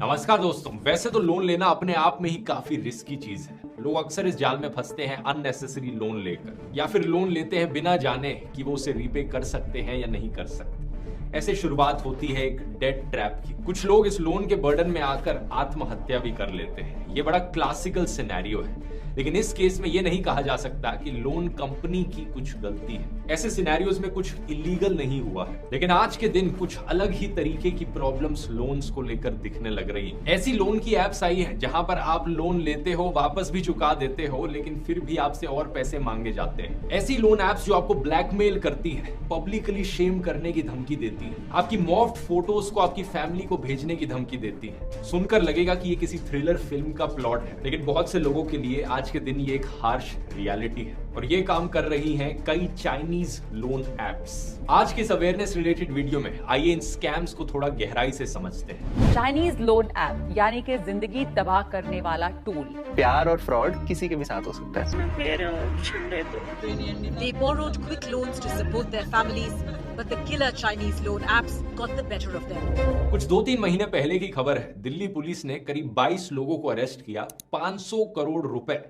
नमस्कार दोस्तों। वैसे तो लोन लेना अपने आप में ही काफी रिस्की चीज है। लोग अक्सर इस जाल में फंसते हैं अननेसेसरी लोन लेकर, या फिर लोन लेते हैं बिना जाने कि वो उसे रीपे कर सकते हैं या नहीं कर सकते। ऐसे शुरुआत होती है एक डेट ट्रैप की। कुछ लोग इस लोन के बर्डन में आकर आत्महत्या भी कर लेते हैं। ये बड़ा क्लासिकल सिनेरियो है, लेकिन इस केस में ये नहीं कहा जा सकता कि लोन कंपनी की कुछ गलती है। ऐसे सिनेरियोज में कुछ इलीगल नहीं हुआ है, लेकिन आज के दिन कुछ अलग ही तरीके की प्रॉब्लम्स लोन्स को लेकर दिखने लग रही है। ऐसी लोन की एप्स आई हैं जहां पर आप लोन लेते हो, वापस भी चुका देते हो, लेकिन फिर भी आपसे और पैसे मांगे जाते हैं। ऐसी लोन एप्स जो आपको ब्लैकमेल करती है, पब्लिकली शेम करने की धमकी देती है, आपकी मॉफ्ड फोटोज को आपकी फैमिली को भेजने की धमकी देती है। सुनकर लगेगा कि ये किसी थ्रिलर फिल्म का प्लॉट है, लेकिन बहुत से लोगों के लिए आज के दिन ये एक हार्श रियलिटी है। और ये काम कर रही हैं कई चाइनीज लोन एप्स। आज के इस अवेयरनेस रिलेटेड वीडियो में आइए इन स्कैम्स को थोड़ा गहराई से समझते हैं। चाइनीज लोन ऐप यानी कि जिंदगी तबाह करने वाला टूल। प्यार और फ्रॉड किसी के भी साथ हो सकता है। They borrowed quick loans to support their families, but the killer Chinese loan apps got the better of them. कुछ 2-3 महीने पहले की खबर है। दिल्ली पुलिस ने करीब 22 लोगों को अरेस्ट किया 500 करोड़ रुपए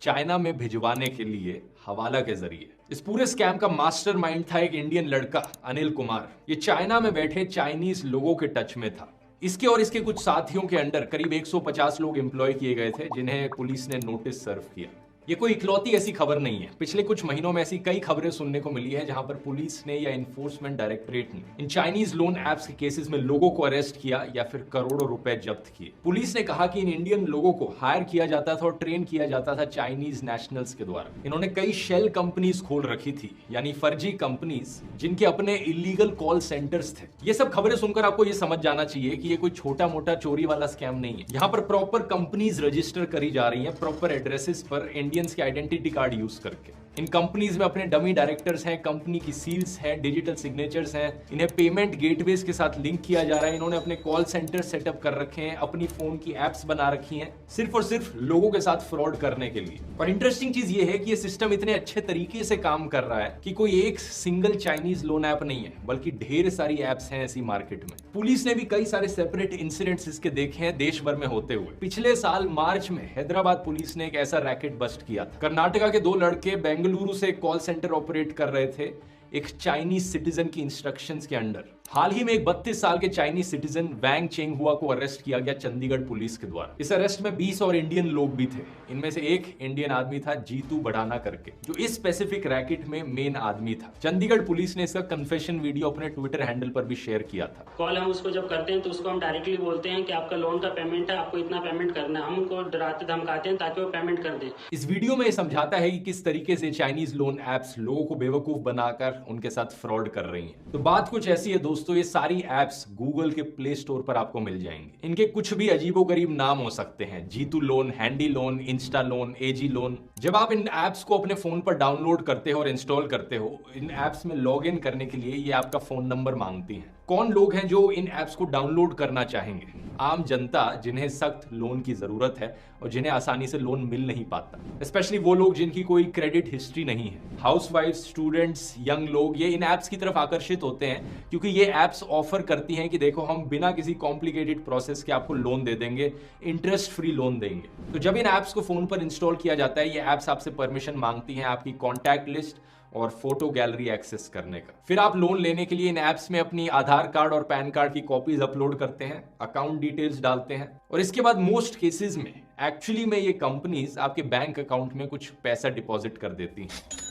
चाइना में भिजवाने के लिए हवाला के जरिए। इस पूरे स्कैम का मास्टरमाइंड था एक इंडियन लड़का अनिल कुमार। ये चाइना में बैठे चाइनीज लोगों के टच में था। इसके और इसके कुछ साथियों के अंडर करीब 150 लोग एम्प्लॉय किए गए थे, जिन्हें पुलिस ने नोटिस सर्व किया। ये कोई इकलौती ऐसी खबर नहीं है। पिछले कुछ महीनों में ऐसी कई खबरें सुनने को मिली है जहां पर पुलिस ने या इन्फोर्समेंट डायरेक्टरेट ने इन चाइनीज लोन एप्स के केसेस में लोगों को अरेस्ट किया या फिर करोड़ों रुपए जब्त किए। पुलिस ने कहा कि इन इंडियन लोगों को हायर किया जाता था और ट्रेन किया जाता था चाइनीज नेशनल्स के द्वारा। इन्होंने कई शेल कंपनीज खोल रखी थी, यानी फर्जी कंपनीज, जिनके अपने इलीगल कॉल सेंटर्स थे। ये सब खबरें सुनकर आपको ये समझ जाना चाहिए कि ये कोई छोटा मोटा चोरी वाला स्कैम नहीं है। यहाँ पर प्रॉपर कंपनीज रजिस्टर करी जा रही है, प्रॉपर एड्रेसेस पर इंडियंस के आइडेंटिटी कार्ड यूज करके। इन कंपनीज में अपने डमी डायरेक्टर्स हैं, कंपनी की सील्स हैं, डिजिटल सिग्नेचर्स हैं। इन्हें पेमेंट गेटवेज के साथ लिंक किया जा रहा है। इन्होंने अपने कॉल सेंटर सेटअप कर रखे हैं, अपनी फोन की एप्स बना रखी हैं, सिर्फ और सिर्फ लोगों के साथ फ्रॉड करने के लिए। और इंटरेस्टिंग चीज ये है कि ये सिस्टम इतने अच्छे तरीके से काम कर रहा है कि कोई एक सिंगल चाइनीज लोन ऐप नहीं है, बल्कि ढेर सारी एप्स हैं ऐसी मार्केट में। पुलिस ने भी कई सारे सेपरेट इंसिडेंट्स इसके देखे हैं देश भर में होते हुए। पिछले साल मार्च में हैदराबाद पुलिस ने एक ऐसा रैकेट बस्ट किया था। कर्नाटका के 2 लड़के बेंगलुरु से कॉल सेंटर ऑपरेट कर रहे थे एक चाइनीज सिटीजन की इंस्ट्रक्शंस के अंडर। हाल ही में एक 32 साल के चाइनीज सिटीजन वैंग चेंग हुआ को अरेस्ट किया गया चंडीगढ़ पुलिस के द्वारा। इस अरेस्ट में 20 और इंडियन लोग भी थे। इनमें से एक इंडियन आदमी था जीतू बढ़ाना करके, जो इस स्पेसिफिक रैकेट में मेन आदमी था। चंडीगढ़ पुलिस ने इसका कन्फेशन वीडियो अपने ट्विटर हैंडल पर भी शेयर किया था। कॉल हम उसको जब करते हैं तो उसको हम डायरेक्टली बोलते हैं कि आपका लोन का पेमेंट है, आपको इतना पेमेंट करना है। हम उनको डराते धमकाते हैं ताकि वो पेमेंट कर दे। इस वीडियो में ये समझाता है कि किस तरीके से चाइनीज लोन एप्स लोगों को बेवकूफ बनाकर उनके साथ फ्रॉड कर रही हैं। तो बात कुछ ऐसी है दोस्तों, ये सारी एप्स गूगल के प्ले स्टोर पर आपको मिल जाएंगे। इनके कुछ भी अजीबोगरीब नाम हो सकते हैं, Jeetu loan, handy loan, insta loan, easy loan. जब आप इन एप्स को अपने फोन पर डाउनलोड करते हो और इंस्टॉल करते हो, इन एप्स में लॉग इन करने के लिए ये आपका फोन नंबर मांगती हैं। कौन लोग हैं जो इन एप्स को डाउनलोड करना चाहेंगे? आम जनता, जिन्हें सख्त लोन की जरूरत है और जिन्हें आसानी से लोन मिल नहीं पाता। स्पेशली वो लोग जिनकी कोई क्रेडिट हिस्ट्री नहीं है। हाउसवाइफ, स्टूडेंट्स, यंग लोग ये इन एप्स की तरफ आकर्षित होते हैं क्योंकि ये एप्स ऑफर करती हैं कि देखो हम बिना किसी कॉम्प्लिकेटेड प्रोसेस के आपको लोन दे देंगे, इंटरेस्ट फ्री लोन देंगे। तो जब इन एप्स को फोन पर इंस्टॉल किया जाता है, ये एप्स आपसे परमिशन मांगती हैं आपकी कॉन्टैक्ट लिस्ट और फोटो गैलरी एक्सेस करने का। फिर आप लोन लेने के लिए इन एप्स में अपनी आधार कार्ड और पैन कार्ड की कॉपीज अपलोड करते हैं, अकाउंट डिटेल्स डालते हैं, और इसके बाद मोस्ट केसेस में एक्चुअली में ये कंपनीज आपके बैंक अकाउंट में कुछ पैसा डिपॉजिट कर देती हैं,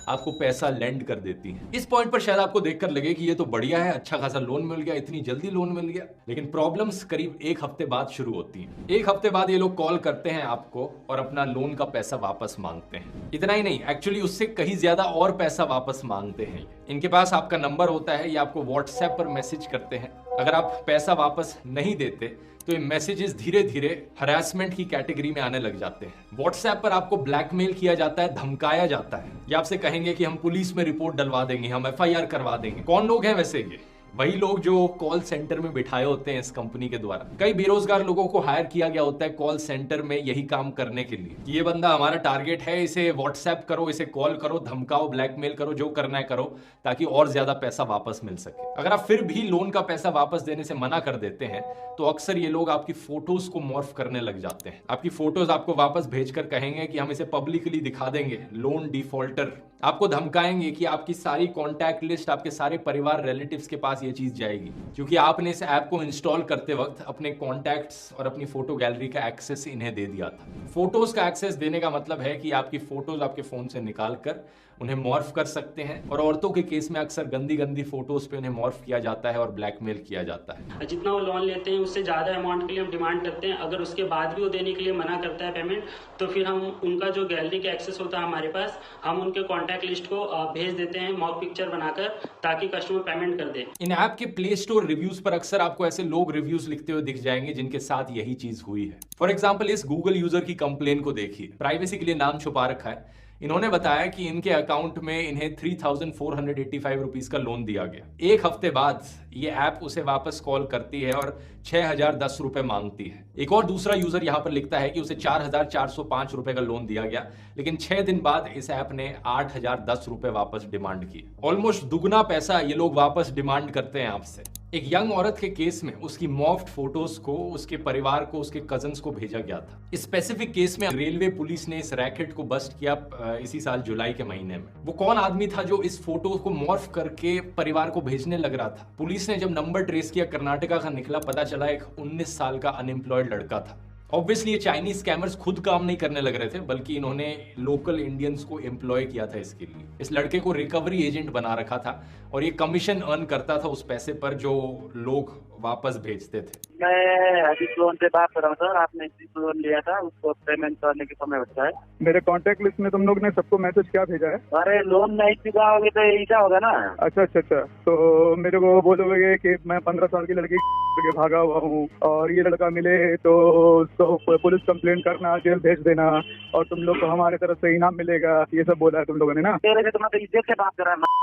आपको पैसा लेंड कर देती हैं। इस पॉइंट पर शायद आपको देखकर लगे कि ये तो बढ़िया है, अच्छा खासा लोन मिल गया, इतनी जल्दी लोन मिल गया। लेकिन प्रॉब्लम्स करीब 1 हफ्ते बाद शुरू होती हैं। 1 हफ्ते बाद ये लोग कॉल करते हैं आपको और अपना लोन का पैसा वापस मांगते हैं। इतना ही नहीं, एक्चुअली उससे कहीं ज्यादा और पैसा वापस मांगते हैं। इनके पास आपका नंबर होता है, ये आपको व्हाट्सएप पर मैसेज करते हैं। अगर आप पैसा वापस नहीं देते तो ये मैसेजेस धीरे धीरे हरासमेंट की कैटेगरी में आने लग जाते हैं। व्हाट्सएप पर आपको ब्लैकमेल किया जाता है, धमकाया जाता है। ये आपसे कहेंगे कि हम पुलिस में रिपोर्ट डलवा देंगे, हम एफआईआर करवा देंगे। कौन लोग हैं वैसे वही लोग जो कॉल सेंटर में बिठाए होते हैं इस कंपनी के द्वारा। कई बेरोजगार लोगों को हायर किया गया होता है कॉल सेंटर में यही काम करने के लिए कि ये बंदा हमारा टारगेट है, इसे व्हाट्सएप करो, इसे कॉल करो, धमकाओ, ब्लैकमेल करो, जो करना है करो, ताकि और ज्यादा पैसा वापस मिल सके। अगर आप फिर भी लोन का पैसा वापस देने से मना कर देते हैं तो अक्सर ये लोग आपकी फोटोज को मॉर्फ करने लग जाते हैं। आपकी फोटोज आपको वापस भेजकर कहेंगे कि हम इसे पब्लिकली दिखा देंगे, लोन डिफॉल्टर। आपको धमकाएंगे कि आपकी सारी कॉन्टैक्ट लिस्ट, आपके सारे परिवार रिलेटिव्स के पास ये चीज जाएगी, क्योंकि आपने इस ऐप को इंस्टॉल करते वक्त अपने कॉन्टैक्ट्स और अपनी फोटो गैलरी का एक्सेस इन्हें दे दिया था। फोटोज का एक्सेस देने का मतलब है कि आपकी फोटोज आपके फोन से निकाल कर उन्हें मॉर्फ कर सकते हैं, और औरतों के केस में अक्सर गंदी गंदी फोटोज पे उन्हें मॉर्फ किया जाता है और ब्लैकमेल किया जाता है। जितना वो लोन लेते हैं उससे ज्यादा अमाउंट के लिए हम डिमांड करते हैं। अगर उसके बाद भी वो देने के लिए मना करता है पेमेंट, तो फिर हम उनका जो गैलरी का एक्सेस होता है हमारे पास, हम उनके कॉन्टैक्ट लिस्ट को भेज देते हैं मॉक पिक्चर बनाकर, ताकि कस्टमर पेमेंट कर दे। इन ऐप के प्ले स्टोर रिव्यूज पर अक्सर आपको ऐसे लोग रिव्यूज लिखते हुए दिख जाएंगे जिनके साथ यही चीज हुई है। फॉर एग्जाम्पल, इस गूगल यूजर की कंप्लेन को देखिए। प्राइवेसी के लिए नाम छुपा रखा है। इन्होंने बताया कि इनके अकाउंट में इन्हें 3,485 रुपीज का लोन दिया गया। एक हफ्ते बाद ये ऐप उसे वापस कॉल करती है और 6,010 रुपए मांगती है। एक और दूसरा यूजर यहां पर लिखता है कि उसे 4,405 रुपए का लोन दिया गया, लेकिन 6 दिन बाद इस ऐप ने 8,010 रुपए वापस डिमांड किए। ऑलमोस्ट दुगना पैसा ये लोग वापस डिमांड करते हैं आपसे। एक यंग औरत के केस में उसकी मॉफ्ड फोटोज को उसके परिवार को, उसके कजन्स को भेजा गया था। इस स्पेसिफिक केस में रेलवे पुलिस ने इस रैकेट को बस्ट किया इसी साल जुलाई के महीने में। वो कौन आदमी था जो इस फोटो को मॉर्फ करके परिवार को भेजने लग रहा था? पुलिस ने जब नंबर ट्रेस किया, कर्नाटका का निकला, पता चला एक 19 साल का अनएम्प्लॉयड लड़का था। ऑब्वियसली ये चाइनीज स्कैमर्स खुद काम नहीं करने लग रहे थे, बल्कि इन्होंने लोकल इंडियंस को एम्प्लॉय किया था इसके लिए। इस लड़के को रिकवरी एजेंट बना रखा था और ये कमीशन अर्न करता था उस पैसे पर जो लोग वापस भेजते थे। मैं हजीब लोन से बात कर रहा हूँ सर। आपने लोन लिया था, उसको पेमेंट करने के समय होता है। मेरे कांटेक्ट लिस्ट में तुम लोग ने सबको मैसेज क्या भेजा है? अरे लोन नहीं चुकाओगे तो ऐसा होगा ना। अच्छा, तो मेरे को बोलोगे कि मैं 15 साल की लड़की के भागा हुआ हूँ और ये लड़का मिले तो पुलिस कंप्लेंट करना, जेल भेज देना, और तुम लोग को हमारे तरफ से इनाम मिलेगा, ये सब बोला है तुम लोगों ने ना? तेरे से तो इज्जत से बात कर रहा है।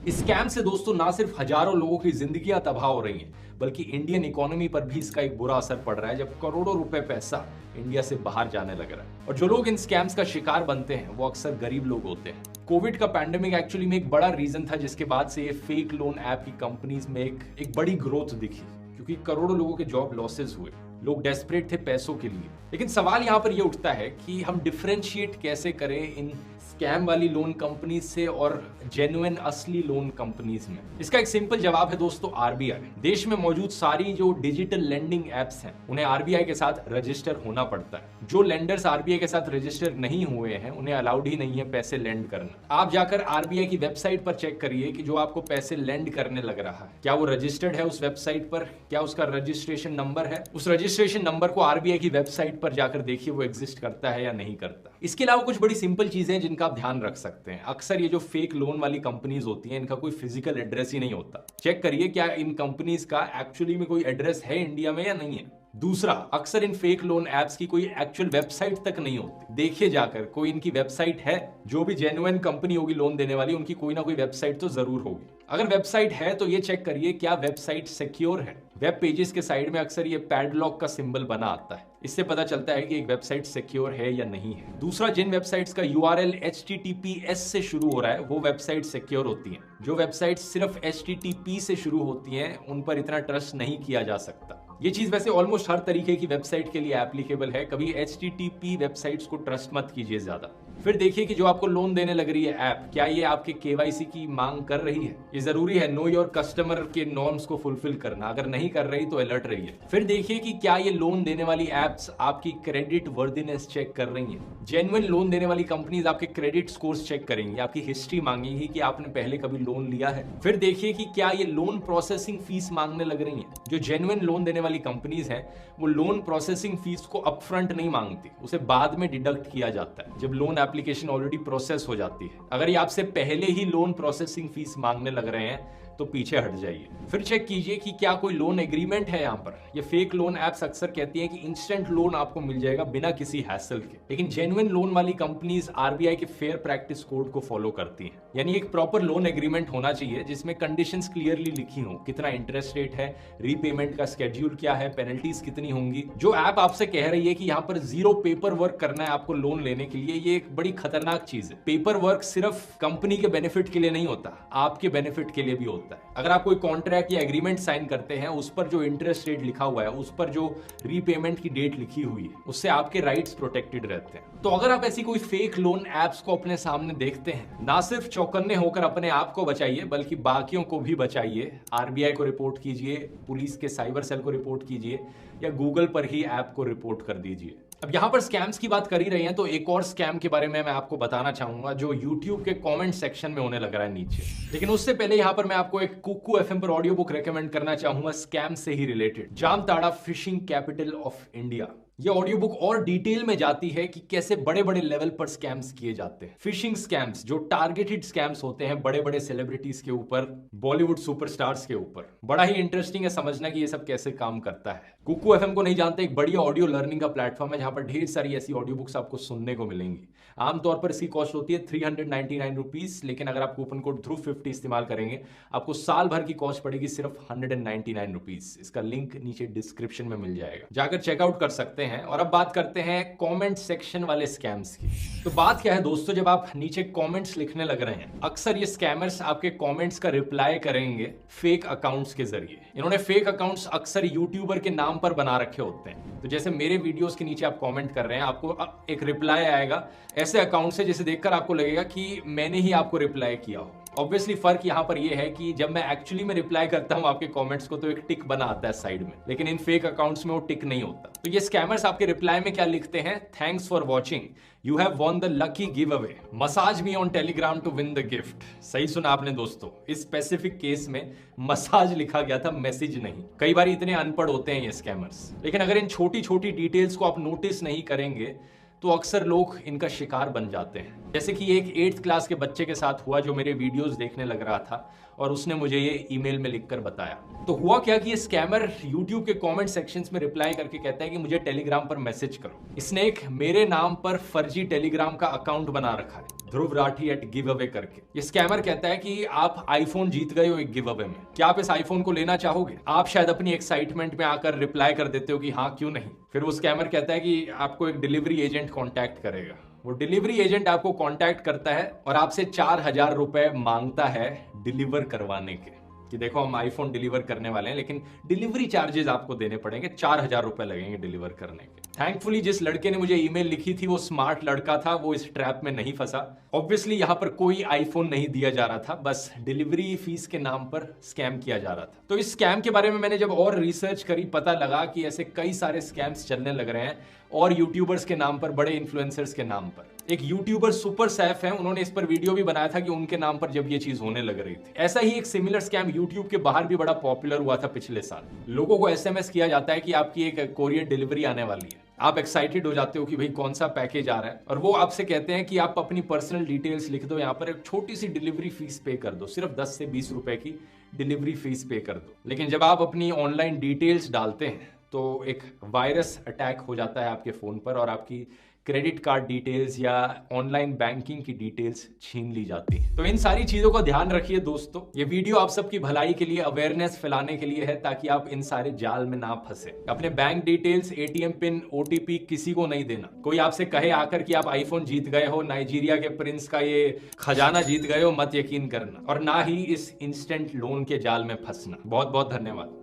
इस स्कैम से दोस्तों ना सिर्फ हजारों लोगों की जिंदगियां तबाह हो रही हैं, बल्कि इंडियन इकोनॉमी पर भी इसका एक बुरा असर पड़ रहा है, जब करोड़ों रुपए पैसा इंडिया से बाहर जाने लग रहा है। और जो लोग इन स्कैम्स का शिकार बनते हैं वो अक्सर गरीब लोग होते हैं। कोविड का पैंडेमिक एक्चुअली में एक बड़ा रीजन था जिसके बाद से ये फेक लोन ऐप की कंपनीज में एक बड़ी ग्रोथ दिखी, क्योंकि करोड़ों लोगों के जॉब लॉसेस हुए। लोग डेस्परेट थे पैसों के लिए। लेकिन सवाल यहाँ पर यह उठता है कि हम डिफरेंशिएट कैसे करें इन स्कैम वाली लोन कंपनीज से और जेन्युइन असली लोन कंपनीज में। इसका एक सिंपल जवाब है दोस्तों, आरबीआई। देश में मौजूद सारी जो डिजिटल लेंडिंग एप्स हैं उन्हें आरबीआई के साथ रजिस्टर होना पड़ता है। जो लेंडर्स आरबीआई के साथ रजिस्टर नहीं हुए हैं उन्हें अलाउड ही नहीं है पैसे लेंड करना। आप जाकर आरबीआई की वेबसाइट पर चेक करिए कि जो आपको पैसे लेंड करने लग रहा है क्या वो रजिस्टर्ड है उस वेबसाइट पर, क्या उसका रजिस्ट्रेशन नंबर है। उस रजिस्ट्रेशन नंबर को आरबीआई की वेबसाइट पर जाकर देखिए वो एग्जिस्ट करता है या नहीं करता। इसके अलावा कुछ बड़ी सिंपल चीजें जिनका आप ध्यान रख सकते हैं। अक्सर ये जो फेक लोन वाली कंपनीज होती हैं इनका कोई फिजिकल एड्रेस ही नहीं होता। चेक करिए क्या इन कंपनीज का एक्चुअली में कोई एड्रेस है इंडिया में या नहीं है। दूसरा, अक्सर इन फेक लोन एप्स की कोई एक्चुअल वेबसाइट तक नहीं होती। देखिए जाकर कोई इनकी वेबसाइट है। जो भी जेन्युइन कंपनी होगी लोन देने वाली, उनकी कोई ना कोई वेबसाइट तो जरूर होगी। अगर वेबसाइट है तो ये चेक करिए क्या वेबसाइट सिक्योर है। वेब पेजेस के साइड में अक्सर ये पैडलॉक का सिंबल बना आता है। इससे पता चलता है कि एक वेबसाइट सिक्योर है या नहीं है। दूसरा, जिन वेबसाइट्स का URL HTTPS से शुरू हो रहा है वो वेबसाइट सिक्योर होती हैं। जो वेबसाइट सिर्फ HTTP से शुरू होती हैं उन पर इतना ट्रस्ट नहीं किया जा सकता। ये चीज वैसे ऑलमोस्ट हर तरीके की वेबसाइट के लिए एप्लीकेबल है। कभी HTTP वेबसाइट्स को ट्रस्ट मत कीजिए ज्यादा। फिर देखिए कि जो आपको लोन देने लग रही है ऐप, क्या ये आपके KYC की मांग कर रही है। ये जरूरी है नो योर कस्टमर के नॉर्म्स को फुलफिल करना। अगर नहीं कर रही तो अलर्ट रहिए। फिर देखिए कि क्या ये लोन देने वाली एप्स आपकी क्रेडिट वर्दीनेस चेक कर रही हैं। जेन्युइन लोन देने वाली कंपनीज आपके क्रेडिट स्कोर्स चेक करेंगी, आपकी हिस्ट्री मांगेगी कि आपने पहले कभी लोन लिया है। फिर देखिए कि क्या ये लोन प्रोसेसिंग फीस मांगने लग रही हैं। जो जेन्युइन लोन देने वाली कंपनीज हैं वो लोन प्रोसेसिंग फीस को अपफ्रंट नहीं मांगती, उसे बाद में डिडक्ट किया जाता है जब लोन एप्लीकेशन ऑलरेडी प्रोसेस हो जाती है। अगर ये आपसे पहले ही लोन प्रोसेसिंग फीस मांगने लग रहे हैं तो पीछे हट जाइए। फिर चेक कीजिए कि क्या कोई लोन एग्रीमेंट है यहाँ पर। ये फेक लोन एप्स अक्सर कहती हैं कि इंस्टेंट लोन आपको मिल जाएगा बिना किसी हैसल के, लेकिन जेन्युइन लोन वाली कंपनीज आरबीआई के फेयर प्रैक्टिस कोड को फॉलो करती हैं। यानी एक प्रॉपर लोन एग्रीमेंट होना चाहिए जिसमें कंडीशंस क्लियरली लिखी हो, कितना इंटरेस्ट रेट है, रीपेमेंट का स्केड्यूल क्या है, पेनल्टीज कितनी होंगी। जो ऐप आपसे कह रही है कि यहाँ पर 0 पेपर वर्क करना है आपको लोन लेने के लिए, ये एक बड़ी खतरनाक चीज है। पेपर वर्क सिर्फ कंपनी के बेनिफिट के लिए नहीं होता, आपके बेनिफिट के लिए भी होता है। अगर आप कोई कॉन्ट्रैक्ट या एग्रीमेंट साइन करते हैं, उस पर जो इंटरेस्ट रेट लिखा हुआ है, उस पर जो रीपेमेंट की डेट लिखी हुई है, उससे आपके राइट्स प्रोटेक्टेड रहते हैं। तो अगर आप ऐसी कोई फेक लोन एप्स को अपने सामने देखते हैं, ना सिर्फ चौकन्ने होकर अपने आप को बचाइए बल्कि बाकियों को भी बचाइए। आरबीआई को रिपोर्ट कीजिए, पुलिस के साइबर सेल को रिपोर्ट कीजिए, या गूगल पर ही ऐप को रिपोर्ट कर दीजिए। अब यहाँ पर स्कैम्स की बात कर ही रही हैं, तो एक और स्कैम के बारे में मैं आपको बताना चाहूंगा जो YouTube के कमेंट सेक्शन में होने लग रहा है नीचे। लेकिन उससे पहले यहाँ पर मैं आपको एक कुकू एफएम पर ऑडियो बुक रेकमेंड करना चाहूंगा स्कैम से ही related, Jamtara phishing capital of India. ये ऑडियो बुक और डिटेल में जाती है कि कैसे बड़े बड़े लेवल पर स्कैम्स किए जाते हैं। फिशिंग स्कैम्स जो टारगेटेड स्कैम्स होते हैं बड़े बड़े सेलिब्रिटीज के ऊपर, बॉलीवुड सुपरस्टार्स के ऊपर। बड़ा ही इंटरेस्टिंग है समझना कि ये सब कैसे काम करता है। कुकू एफएम को नहीं जानते, एक बढ़िया ऑडियो लर्निंग का प्लेटफॉर्म है जहां पर ढेर सारी ऐसी ऑडियो बुक्स आपको सुनने को मिलेंगी। आमतौर पर इसकी कॉस्ट होती है 399 रुपीज, लेकिन अगर आप कूपन कोड ध्रुव50 इस्तेमाल करेंगे आपको साल भर की कॉस्ट पड़ेगी सिर्फ 199 रुपीज। इसका लिंक नीचे डिस्क्रिप्शन में मिल जाएगा, जाकर चेकआउट कर सकते हैं। और अब बात करते हैं कमेंट सेक्शन वाले स्कैम्स की। तो बात क्या है दोस्तों, जब आप नीचे कमेंट्स लिखने लग रहे हैं, अक्सर ये स्कैमर्स आपके कमेंट्स का रिप्लाई करेंगे फेक अकाउंट्स के जरिए। इन्होंने फेक अकाउंट्स अक्सर यूट्यूबर के नाम पर बना रखे होते हैं। तो जैसे मेरे वीडियोस के नीचे आप कमेंट कर रहे हैं, आपको एक रिप्लाई आएगा ऐसे अकाउंट से जिसे देखकर आपको लगेगा कि मैंने ही आपको रिप्लाई किया हो। ऑब्वियसली फर्क यहाँ पर यह है कि जब मैं एक्चुअली में रिप्लाई करता हूँ आपके कमेंट्स को तो एक टिक बना आता है साइड में, लेकिन इन फेक अकाउंट्स में वो टिक नहीं होता। तो ये स्कैमर्स आपके रिप्लाई में क्या लिखते हैं, thanks for watching, you have won the lucky giveaway, message me on Telegram to win the gift. सही सुना आपने दोस्तों, इस स्पेसिफिक केस में मसाज लिखा गया था, मैसेज नहीं। कई बार इतने अनपढ़ होते हैं ये स्कैमर्स, लेकिन अगर इन छोटी छोटी डिटेल्स को आप नोटिस नहीं करेंगे तो अक्सर लोग इनका शिकार बन जाते हैं। जैसे कि एक 8th क्लास के बच्चे के साथ हुआ जो मेरे वीडियोस देखने लग रहा था और उसने मुझे ये ईमेल में लिखकर बताया। तो हुआ क्या कि ये स्कैमर YouTube के कमेंट सेक्शंस में रिप्लाई करके कहता है कि मुझे टेलीग्राम पर मैसेज करो। इसने एक मेरे नाम पर फर्जी टेलीग्राम का अकाउंट बना रखा है, ध्रुव राठी @giveaway करके। ये स्कैमर कहता है कि आप आईफोन जीत गए हो एक गिव अवे में, क्या आप इस आईफोन को लेना चाहोगे? आप शायद अपनी एक्साइटमेंट में आकर रिप्लाई कर देते हो कि हाँ क्यों नहीं। फिर वो स्कैमर कहता है कि आपको एक डिलीवरी एजेंट कॉन्टैक्ट करेगा। वो डिलीवरी एजेंट आपको कांटेक्ट करता है और आपसे 4000 रुपए मांगता है डिलीवर करवाने के, कि देखो हम आईफोन डिलीवर करने वाले हैं लेकिन डिलीवरी चार्जेस आपको देने पड़ेंगे, 4000 रुपए लगेंगे डिलीवर करने के। थैंकफुली जिस लड़के ने मुझे ईमेल लिखी थी वो स्मार्ट लड़का था, वो इस ट्रैप में नहीं फंसा। ऑब्वियसली यहाँ पर कोई आईफोन नहीं दिया जा रहा था, बस डिलीवरी फीस के नाम पर स्कैम किया जा रहा था। तो इस स्कैम के बारे में मैंने जब और रिसर्च करी, पता लगा कि ऐसे कई सारे स्कैम्स चलने लग रहे हैं और यूट्यूबर्स के नाम पर, बड़े इन्फ्लुएंसर्स के नाम पर। एक यूट्यूबर सुपर सैफ है, उन्होंने इस पर वीडियो भी बनाया था कि उनके नाम पर जब ये चीज होने लग रही थी। ऐसा ही एक सिमिलर स्कैम यूट्यूब के बाहर भी बड़ा पॉपुलर हुआ था पिछले साल। लोगों को SMS किया जाता है कि आपकी एक कोरियर डिलीवरी आने वाली है। आप एक्साइटेड हो जाते हो कि भाई कौन सा पैकेज आ रहा है, और वो आपसे कहते हैं कि आप अपनी पर्सनल डिटेल्स लिख दो, यहाँ पर एक छोटी सी डिलीवरी फीस पे कर दो, सिर्फ 10 से 20 रुपए की डिलीवरी फीस पे कर दो। लेकिन जब आप अपनी ऑनलाइन डिटेल्स डालते हैं तो एक वायरस अटैक हो जाता है आपके फोन पर और आपकी क्रेडिट कार्ड डिटेल्स या ऑनलाइन बैंकिंग की डिटेल्स छीन ली जाती है। तो इन सारी चीजों का ध्यान रखिए दोस्तों। ये वीडियो आप सबकी भलाई के लिए, अवेयरनेस फैलाने के लिए है ताकि आप इन सारे जाल में ना फंसे। अपने bank details, ATM pin, OTP किसी को नहीं देना। कोई आपसे कहे आकर कि आप आईफोन जीत गए हो, नाइजीरिया के प्रिंस का ये खजाना जीत गए हो, मत यकीन करना, और ना ही इस इंस्टेंट लोन के जाल में फंसना। बहुत बहुत धन्यवाद।